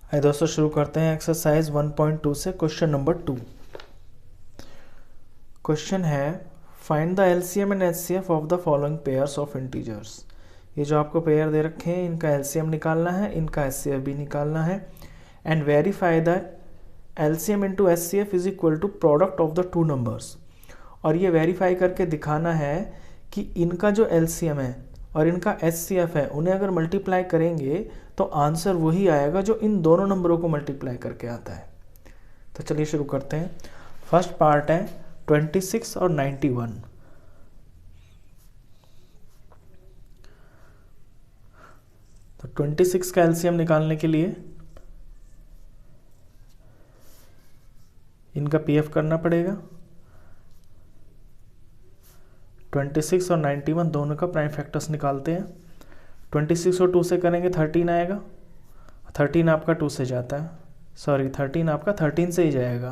आइए दोस्तों शुरू करते हैं एक्सरसाइज 1.2 से क्वेश्चन नंबर 2। क्वेश्चन है find the LCM and HCF of the following pairs of integers. ये जो आपको पेयर दे रखे हैं इनका एलसीएम निकालना है, इनका एचसीएफ भी निकालना है। And verify that LCM into HCF is equal to product of the two numbers. और ये वेरीफाई करके दिखाना है कि इनका जो एलसीएम है और इनका एचसीएफ है उन्हें अगर मल्टीप्लाई करेंगे तो आंसर वही आएगा जो इन दोनों नंबरों को मल्टीप्लाई करके आता है। तो चलिए शुरू करते हैं। फर्स्ट पार्ट है 26 और 91। तो 26 का एलसीएम निकालने के लिए इनका पीएफ करना पड़ेगा। 26 और 91 दोनों का प्राइम फैक्टर्स निकालते हैं। 26 और 2 से करेंगे 13 आएगा। 13 आपका 2 से जाता है, सॉरी 13 आपका 13 से ही जाएगा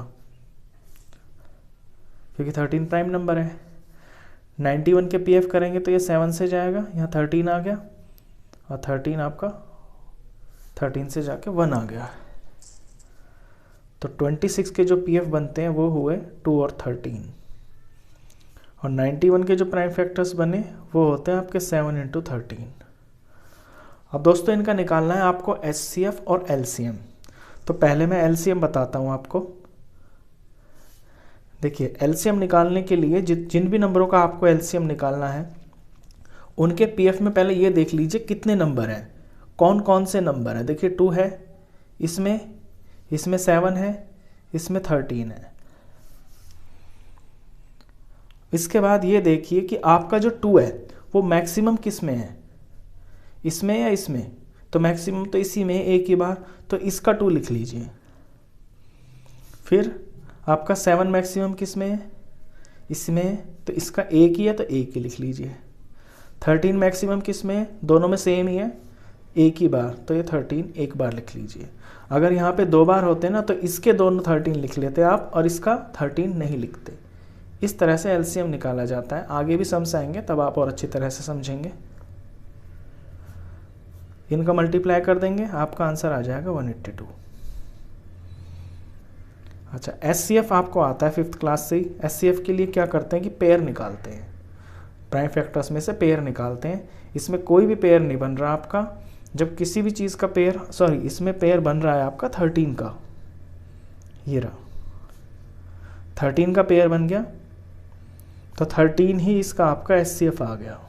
क्योंकि 13 प्राइम नंबर है। 91 के पीएफ करेंगे तो ये 7 से जाएगा, यहाँ 13 आ गया और 13 आपका 13 से जाके 1 आ गया। तो 26 के जो पीएफ बनते हैं वो हुए 2 और 13 और 91 के जो प्राइम फैक्टर्स बने वो होते हैं आपके 7 इंटू 13। अब दोस्तों इनका निकालना है आपको एचसीएफ और एलसीएम। तो पहले मैं एलसीएम बताता हूँ आपको। देखिए एलसीएम निकालने के लिए जिन भी नंबरों का आपको एलसीएम निकालना है उनके पीएफ में पहले ये देख लीजिए कितने नंबर हैं, कौन कौन से नंबर हैं। देखिए 2 है, इसमें 7 है, इसमें 13 है। इसके बाद ये देखिए कि आपका जो 2 है वो मैक्सिमम किस में है, इसमें या इसमें। तो मैक्सिमम तो इसी में एक ही बार, तो इसका 2 लिख लीजिए। फिर आपका 7 मैक्सिमम किस में है, इसमें, तो इसका एक ही है तो एक ही लिख लीजिए। 13 मैक्सिमम किस में है, दोनों में सेम ही है, एक ही बार, तो ये 13 एक बार लिख लीजिए। अगर यहाँ पे 2 बार होते ना तो इसके दोनों 13 लिख लेते आप और इसका 13 नहीं लिखते। इस तरह से एलसीएम निकाला जाता है। आगे भी समझाएंगे तब आप और अच्छी तरह से समझेंगे। इनका मल्टीप्लाई कर देंगे, आपका आंसर आ जाएगा 182। अच्छा, एचसीएफ आपको आता है 5th क्लास से ही। एचसीएफ के लिए क्या करते हैं कि पेयर निकालते हैं, प्राइम फैक्टर्स में से पेयर निकालते हैं। इसमें कोई भी पेयर नहीं बन रहा आपका। जब किसी भी चीज़ का पेयर, सॉरी इसमें पेयर बन रहा है आपका 13 का, ये रहा 13 का पेयर बन गया, तो 13 ही इसका आपका एचसीएफ आ गया।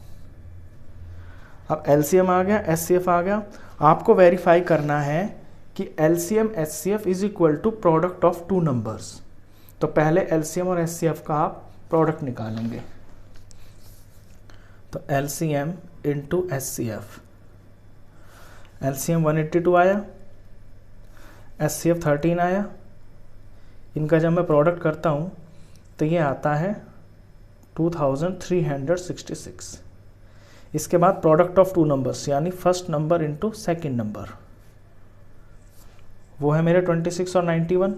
अब एलसीएम आ गया, एचसीएफ आ गया। आपको वेरीफाई करना है कि LCM HCF is equal to product of two numbers. तो पहले एलसीएम और एचसीएफ का आप प्रोडक्ट निकालेंगे। तो एलसीएम इंटू एचसीएफ, एलसीएम 182 आया, एचसीएफ 13 आया। इनका जब मैं प्रोडक्ट करता हूँ तो ये आता है 2366। इसके बाद प्रोडक्ट ऑफ टू नंबर्स यानी first number into second number, वो है मेरे 26 और 91।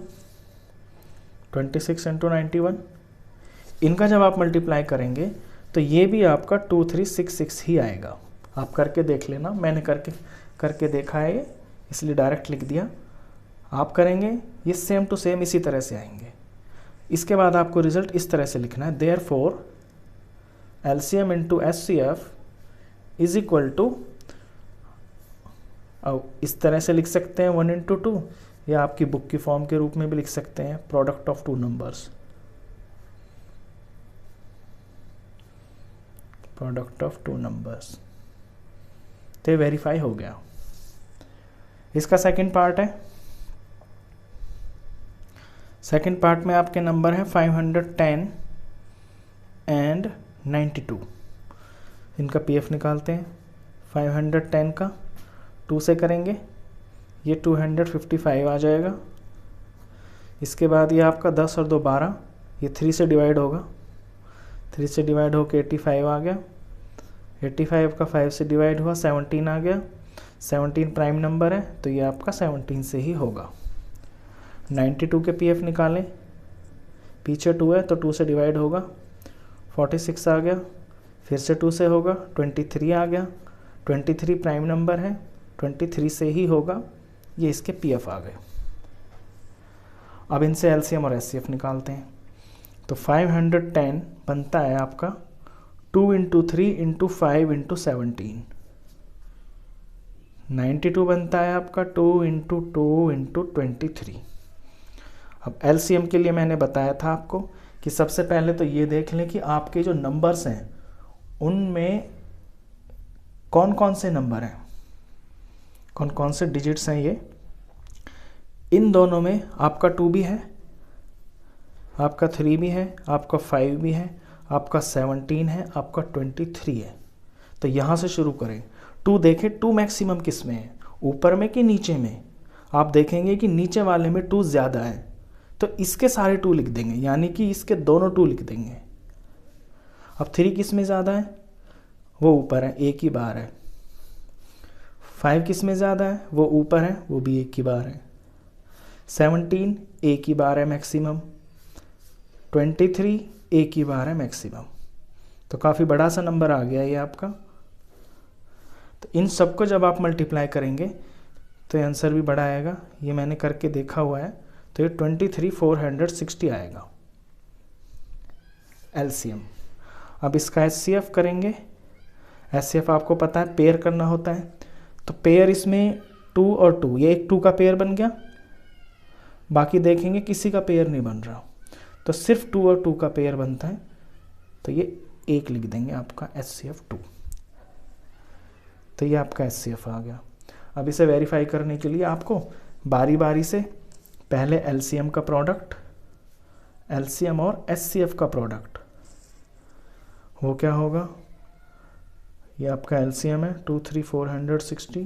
26 इंटू 91, इनका जब आप मल्टीप्लाई करेंगे तो ये भी आपका 2366 ही आएगा। आप करके देख लेना, मैंने करके देखा है ये, इसलिए डायरेक्ट लिख दिया। आप करेंगे ये सेम टू सेम इसी तरह से आएंगे। इसके बाद आपको रिजल्ट इस तरह से लिखना है, therefore LCM into HCF is equal to, अब इस तरह से लिख सकते हैं 1 इंटू 2, या आपकी बुक की फॉर्म के रूप में भी लिख सकते हैं product of two numbers, product of two numbers. तो वेरीफाई हो गया। इसका सेकंड पार्ट है। सेकंड पार्ट में आपके नंबर है 510 एंड 92। इनका पीएफ निकालते हैं। 510 का 2 से करेंगे, ये 255 आ जाएगा। इसके बाद ये आपका 10 और 2 12, ये 3 से डिवाइड होगा, 3 से डिवाइड होकर 85 आ गया। 85 का 5 से डिवाइड हुआ 17 आ गया। 17 प्राइम नंबर है तो ये आपका 17 से ही होगा। 92 के पीएफ निकालें, पीछे 2 है तो 2 से डिवाइड होगा, 46 आ गया। फिर से 2 से होगा, 23 आ गया। 23 प्राइम नंबर है, 23 से ही होगा, ये इसके पीएफ आ गए। अब इनसे एलसीएम और एचसीएफ निकालते हैं। तो 510 बनता है आपका 2 × 3 × 5 × 17। 92 बनता है आपका 2 × 2 × 23। अब एलसीएम के लिए मैंने बताया था आपको कि सबसे पहले तो ये देख लें कि आपके जो नंबर्स हैं उनमें कौन कौन से नंबर हैं, कौन कौन से डिजिट्स हैं। ये इन दोनों में आपका 2 भी है, आपका 3 भी है, आपका 5 भी है, आपका 17 है, आपका 23 है। तो यहाँ से शुरू करें। 2 देखें, 2 मैक्सिमम किस में है, ऊपर में कि नीचे में। आप देखेंगे कि नीचे वाले में 2 ज़्यादा है, तो इसके सारे 2 लिख देंगे, यानी कि इसके दोनों 2 लिख देंगे। अब 3 किस में ज़्यादा है, वो ऊपर है, एक ही बार है। 5 किस में ज़्यादा है, वो ऊपर है, वो भी एक ही बार है। 17 एक ही बार है मैक्सिमम। 23 एक ही बार है मैक्सिमम। तो काफ़ी बड़ा सा नंबर आ गया ये आपका। तो इन सबको जब आप मल्टीप्लाई करेंगे तो ये आंसर भी बड़ा आएगा। ये मैंने करके देखा हुआ है। तो ये 23,460 आएगा एलसीएम। अब इसका एचसीएफ करेंगे। एचसीएफ आपको पता है पेयर करना होता है। तो पेयर इसमें 2 और 2, ये एक 2 का पेयर बन गया। बाकी देखेंगे किसी का पेयर नहीं बन रहा, तो सिर्फ 2 और 2 का पेयर बनता है। तो ये 1 लिख देंगे आपका एचसीएफ 2। तो ये आपका एचसीएफ आ गया। अब इसे वेरीफाई करने के लिए आपको बारी बारी से पहले एलसीएम का प्रोडक्ट, एलसीएम और एचसीएफ का प्रोडक्ट, वो क्या होगा, ये आपका एलसीएम है 23,460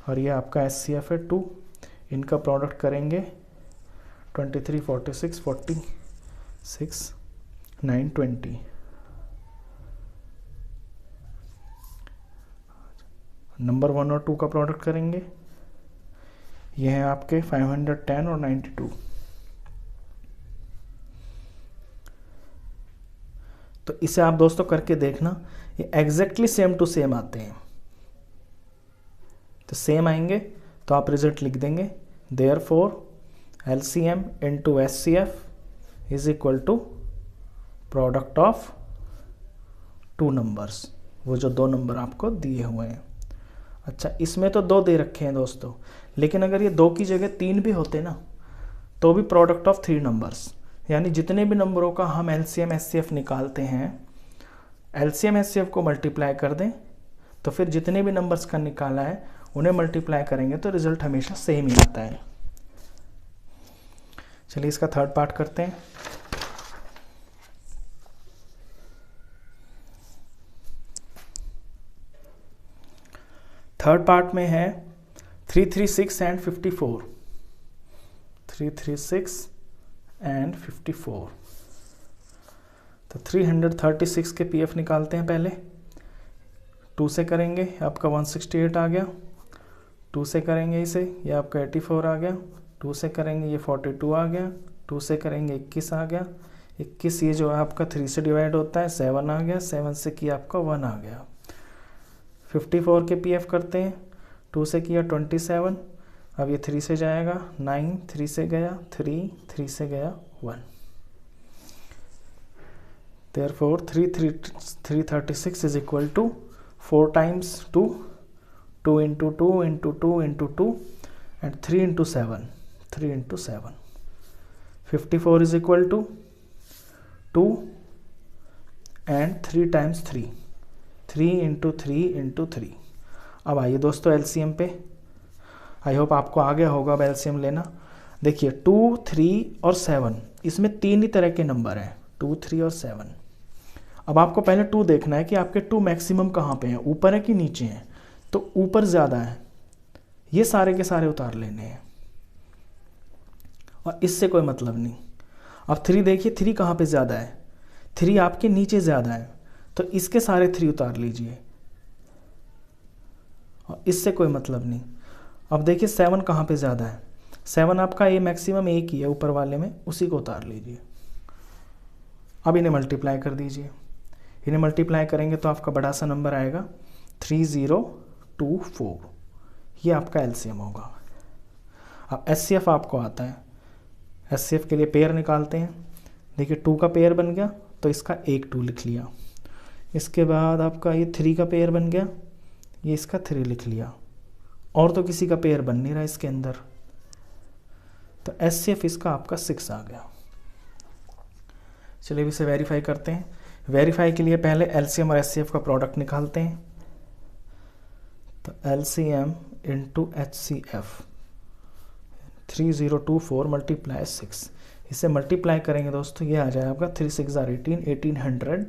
और ये आपका एचसीएफ है 2। इनका प्रोडक्ट करेंगे 23, 46, 46, 9, 20। नंबर 1 और 2 का प्रोडक्ट करेंगे, ये हैं आपके 510 और 92। तो इसे आप दोस्तों करके देखना, ये एग्जैक्टली सेम टू सेम आते हैं। तो सेम आएंगे तो आप रिजल्ट लिख देंगे, therefore LCM into SCF is equal to product of 2 numbers, वो जो 2 नंबर आपको दिए हुए हैं। अच्छा, इसमें तो 2 दे रखे हैं दोस्तों, लेकिन अगर ये 2 की जगह 3 भी होते ना तो भी प्रोडक्ट ऑफ 3 नंबर्स, यानी जितने भी नंबरों का हम LCM SCF निकालते हैं, LCM SCF को मल्टीप्लाई कर दें तो फिर जितने भी नंबर्स का निकाला है उन्हें मल्टीप्लाई करेंगे तो रिजल्ट हमेशा सेम ही आता है। चलिए इसका थर्ड पार्ट करते हैं। थर्ड पार्ट में है 336 एंड 54। 336 एंड 54। तो 336 के पीएफ निकालते हैं पहले। 2 से करेंगे, आपका 168 आ गया। 2 से करेंगे इसे, ये आपका 84 आ गया। 2 से करेंगे ये 42 आ गया। 2 से करेंगे 21 आ गया। 21 ये जो है आपका 3 से डिवाइड होता है, 7 आ गया। 7 से किया आपका 1 आ गया। 54 के पीएफ करते हैं। 2 से किया 27। अब ये 3 से जाएगा 9, 3 से गया 3, 3 से गया 1। Therefore 336 is equal to 4 times 2, 2 into 2 into 2 into 2 and 3 into 7, 3 into 7. 54 is equal to 2 and 3 times 3, 3 into 3 into 3. अब आइए दोस्तों एलसीएम पे। आई होप आपको आ गया होगा अब एलसीएम लेना। देखिए 2, 3 और 7, इसमें 3 ही तरह के नंबर हैं, 2, 3 और 7। अब आपको पहले 2 देखना है कि आपके 2 मैक्सिमम कहाँ पे हैं, ऊपर है कि नीचे हैं। तो ऊपर ज़्यादा है, ये सारे के सारे उतार लेने हैं और इससे कोई मतलब नहीं। अब 3 देखिए, 3 कहाँ पे ज़्यादा है, 3 आपके नीचे ज़्यादा है, तो इसके सारे 3 उतार लीजिए और इससे कोई मतलब नहीं। अब देखिए 7 कहाँ पे ज़्यादा है, 7 आपका ये मैक्सिमम एक ही है ऊपर वाले में, उसी को उतार लीजिए। अब इन्हें मल्टीप्लाई कर दीजिए। इन्हें मल्टीप्लाई करेंगे तो आपका बड़ा सा नंबर आएगा 3024। ये आपका एलसीएम होगा। अब SCF आपको आता है, SCF के लिए पेयर निकालते हैं। देखिए 2 का पेयर बन गया तो इसका एक 2 लिख लिया, इसके बाद आपका ये 3 का पेयर बन गया, ये इसका 3 लिख लिया, और तो किसी का पेयर बन नहीं रहा इसके अंदर, तो SCF इसका आपका 6 आ गया। चलिए इसे वेरीफाई करते हैं। वेरीफाई के लिए पहले LCM और SCF का प्रोडक्ट निकालते हैं। तो LCM इंटू HCF 3024 मल्टीप्लाई 6, इसे मल्टीप्लाई करेंगे दोस्तों, ये आ जाएगा आपका 3 6 18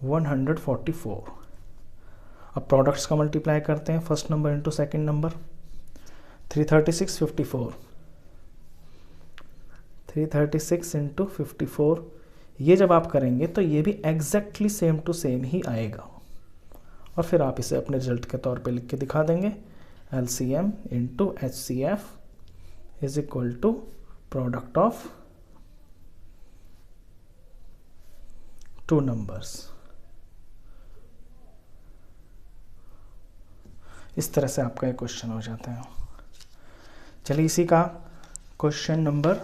18,144। अब प्रोडक्ट्स का मल्टीप्लाई करते हैं, first number into second number, 336 54, 336 into 54, ये जब आप करेंगे तो ये भी एग्जैक्टली सेम टू सेम ही आएगा, और फिर आप इसे अपने रिजल्ट के तौर पे लिख के दिखा देंगे। LCM into HCF is equal to product of 2 numbers. इस तरह से आपका एक क्वेश्चन हो जाता है। चलिए इसी का क्वेश्चन नंबर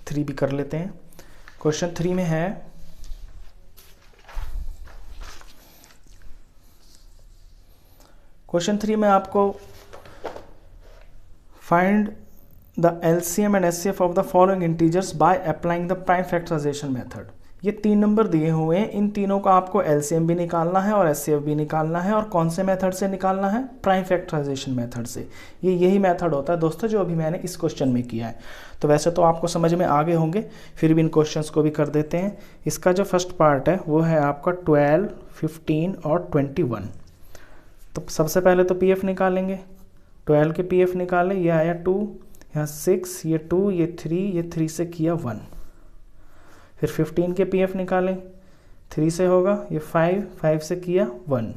3 भी कर लेते हैं। क्वेश्चन 3 में है क्वेश्चन 3 में आपको find the LCM and HCF of the following integers by applying the prime factorisation method. ये 3 नंबर दिए हुए हैं, इन तीनों का आपको LCM भी निकालना है और HCF भी निकालना है, और कौन से मेथड से निकालना है? प्राइम फैक्टराइजेशन मेथड से। ये यही मेथड होता है दोस्तों जो अभी मैंने इस क्वेश्चन में किया है। तो वैसे तो आपको समझ में आगे होंगे, फिर भी इन क्वेश्चंस को भी कर देते हैं। इसका जो फर्स्ट पार्ट है वो है आपका 12, 15 और 21। तो सबसे पहले तो PF निकालेंगे, 12 के PF निकालें, ये आया 2, यहाँ 6, ये 2, ये 3, ये 3 से किया 1। फिर 15 के PF निकालें, 3 से होगा, ये 5, 5 से किया 1।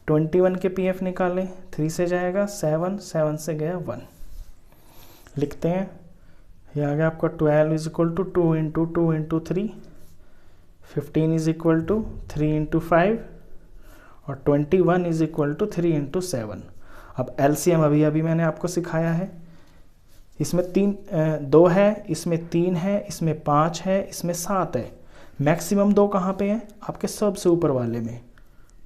21 के PF निकालें, 3 से जाएगा 7, 7 से गया 1। लिखते हैं, ये आ गया आपका 12 is equal to 2 into 2 into 3, 15 is equal to 3 into 5, और 21 इज इक्वल टू 3 इंटू 7। अब LCM अभी अभी मैंने आपको सिखाया है, इसमें 2 है, इसमें 3 है, इसमें 5 है, इसमें 7 है। मैक्सिमम 2 कहाँ पे है? आपके सबसे ऊपर वाले में,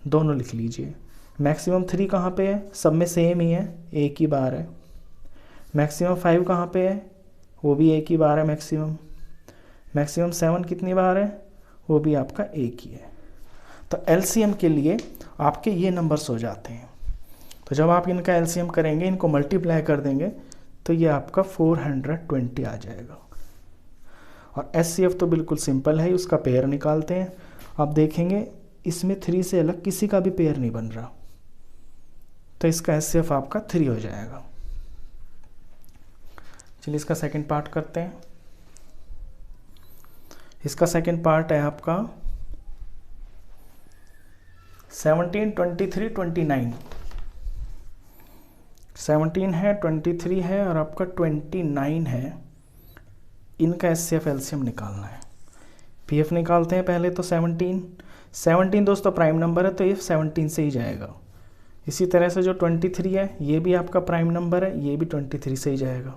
दोनों लिख लीजिए। मैक्सिमम 3 कहाँ पे है? सब में सेम ही है, एक ही बार है। मैक्सिमम 5 कहाँ पे है? वो भी एक ही बार है मैक्सिमम। मैक्सिमम 7 कितनी बार है? वो भी आपका एक ही है। तो LCM के लिए आपके ये नंबर्स हो जाते हैं। तो जब आप इनका LCM करेंगे, इनको मल्टीप्लाई कर देंगे, तो ये आपका 420 आ जाएगा। और HCF तो बिल्कुल सिंपल है, उसका पेयर निकालते हैं। आप देखेंगे इसमें 3 से अलग किसी का भी पेयर नहीं बन रहा, तो इसका HCF आपका 3 हो जाएगा। चलिए इसका सेकंड पार्ट करते हैं। इसका सेकंड पार्ट है आपका 17, 23, 29। 17 है, 23 है और आपका 29 है। इनका HCF LCM निकालना है। PF निकालते हैं पहले तो 17 दोस्तों प्राइम नंबर है, तो ये 17 से ही जाएगा। इसी तरह से जो 23 है ये भी आपका प्राइम नंबर है, ये भी 23 से ही जाएगा।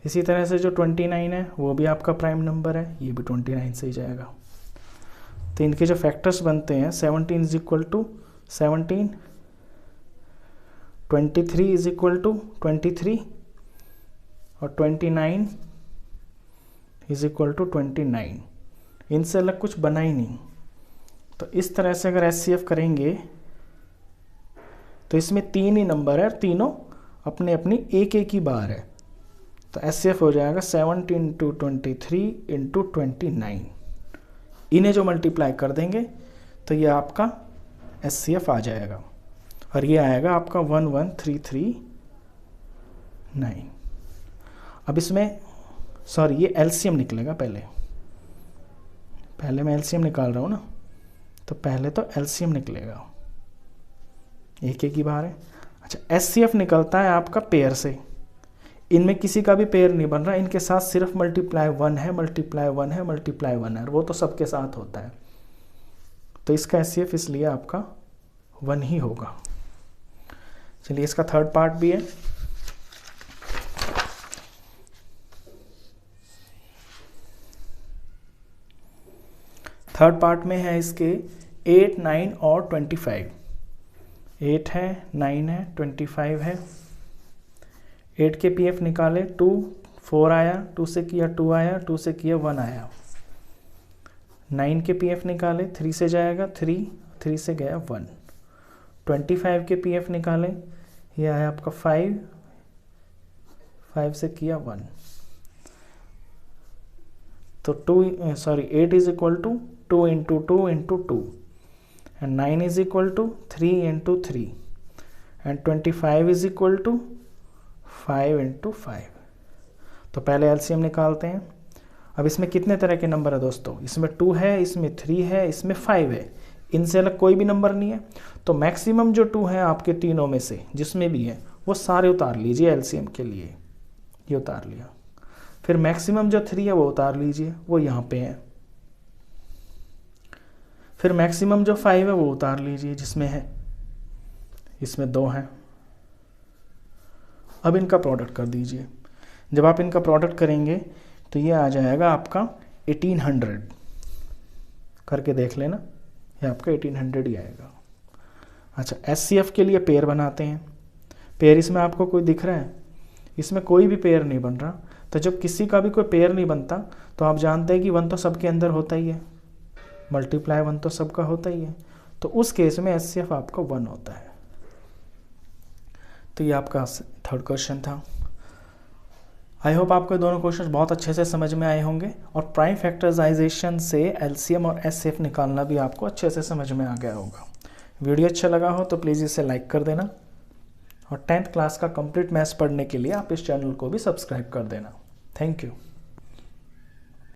इसी तरह से जो 29 है वो भी आपका प्राइम नंबर है, ये भी 29 से ही जाएगा। तो इनके जो फैक्टर्स बनते हैं 17 is equal to 17, 23 is equal to 23 और 29 इज इक्वल टू 29। इनसे अलग कुछ बना ही नहीं। तो इस तरह से अगर HCF करेंगे तो इसमें 3 ही नंबर है, तीनों अपने अपनी एक एक ही बार है। तो HCF हो जाएगा 17 इंटू 23 इंटू 29। इन्हें जो मल्टीप्लाई कर देंगे तो ये आपका HCF आ जाएगा, और ये आएगा आपका 11339। अब इसमें ये LCM निकलेगा। पहले मैं LCM निकाल रहा हूँ ना, तो पहले तो LCM निकलेगा, एक एक ही बार है। अच्छा, HCF निकलता है आपका पेयर से। इनमें किसी का भी पेयर नहीं बन रहा, इनके साथ सिर्फ मल्टीप्लाई 1 है, मल्टीप्लाई 1 है, मल्टीप्लाई 1 है, और वो तो सबके साथ होता है। तो इसका HCF इसलिए आपका 1 ही होगा। चलिए इसका थर्ड पार्ट भी है। थर्ड पार्ट में है इसके 8, 9 और 25। 8 है, 9 है, 25 है। 8 के पीएफ निकाले, 2 4 आया, 2 से किया 2 आया, 2 से किया 1 आया। 9 के पीएफ निकाले, 3 से जाएगा 3, 3 से गया 1। 25 के पीएफ निकाले, ये आया आपका 5, 5 से किया 1। तो 8 is equal to 2 into 2 into 2 and 9 is equal to 3 into 3 and 25 is equal to 5 into 5। तो पहले एलसीएम निकालते हैं। अब इसमें कितने तरह के नंबर है दोस्तों? इसमें 2 है, इसमें 3 है, इसमें 5 है। इनसे अलग कोई भी नंबर नहीं है। तो मैक्सिमम जो 2 है आपके तीनों में से जिसमें भी है वो सारे उतार लीजिए एलसीएम के लिए। ये उतार लिया। फिर मैक्सिमम जो 3 है वो उतार लीजिए, वो यहाँ पे है। फिर मैक्सिमम जो 5 है वो उतार लीजिए जिसमें है, इसमें 2 है। अब इनका प्रोडक्ट कर दीजिए। जब आप इनका प्रोडक्ट करेंगे तो ये आ जाएगा आपका 1800। करके देख लेना, ये आपका 1800 ही आएगा। अच्छा, एचसीएफ के लिए पेयर बनाते हैं। पेयर इसमें आपको कोई दिख रहा है? इसमें कोई भी पेयर नहीं बन रहा। तो जब किसी का भी कोई पेयर नहीं बनता तो आप जानते हैं कि 1 तो सबके अंदर होता ही है, मल्टीप्लाई 1 तो सबका होता ही है। तो उस केस में एचसीएफ आपका 1 होता है। तो ये आपका थर्ड क्वेश्चन था। आई होप आपको दोनों क्वेश्चन बहुत अच्छे से समझ में आए होंगे और प्राइम फैक्टराइजेशन से एलसीएम और एचसीएफ निकालना भी आपको अच्छे से समझ में आ गया होगा। वीडियो अच्छा लगा हो तो प्लीज़ इसे लाइक कर देना और 10th क्लास का कंप्लीट मैथ्स पढ़ने के लिए आप इस चैनल को भी सब्सक्राइब कर देना। Thank you.